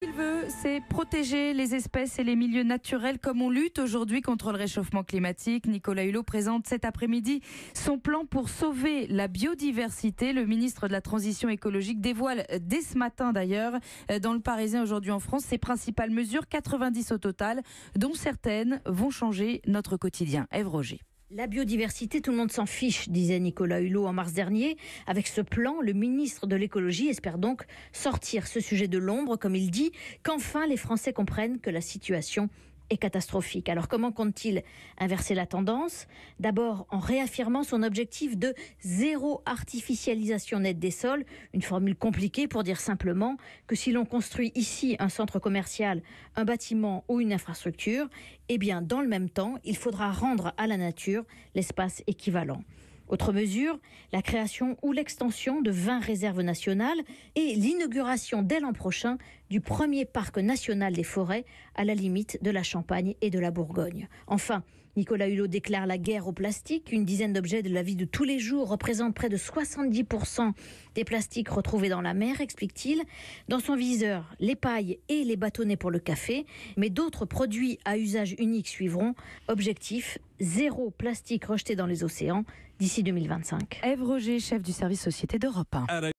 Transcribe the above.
Il veut, c'est protéger les espèces et les milieux naturels comme on lutte aujourd'hui contre le réchauffement climatique. Nicolas Hulot présente cet après-midi son plan pour sauver la biodiversité. Le ministre de la Transition écologique dévoile dès ce matin d'ailleurs dans le Parisien aujourd'hui en France ses principales mesures, 90 au total, dont certaines vont changer notre quotidien. Ève Roger. La biodiversité, tout le monde s'en fiche, disait Nicolas Hulot en mars dernier. Avec ce plan, le ministre de l'écologie espère donc sortir ce sujet de l'ombre, comme il dit, qu'enfin les Français comprennent que la situation est catastrophique. Alors comment compte-t-il inverser la tendance ? D'abord en réaffirmant son objectif de zéro artificialisation nette des sols, une formule compliquée pour dire simplement que si l'on construit ici un centre commercial, un bâtiment ou une infrastructure, eh bien dans le même temps, il faudra rendre à la nature l'espace équivalent. Autre mesure, la création ou l'extension de 20 réserves nationales et l'inauguration dès l'an prochain du premier parc national des forêts à la limite de la Champagne et de la Bourgogne. Enfin, Nicolas Hulot déclare la guerre au plastique. Une dizaine d'objets de la vie de tous les jours représentent près de 70% des plastiques retrouvés dans la mer, explique-t-il. Dans son viseur, les pailles et les bâtonnets pour le café, mais d'autres produits à usage unique suivront. Objectif, zéro plastique rejeté dans les océans d'ici 2025. Ève Roger, chef du service Société d'Europe 1.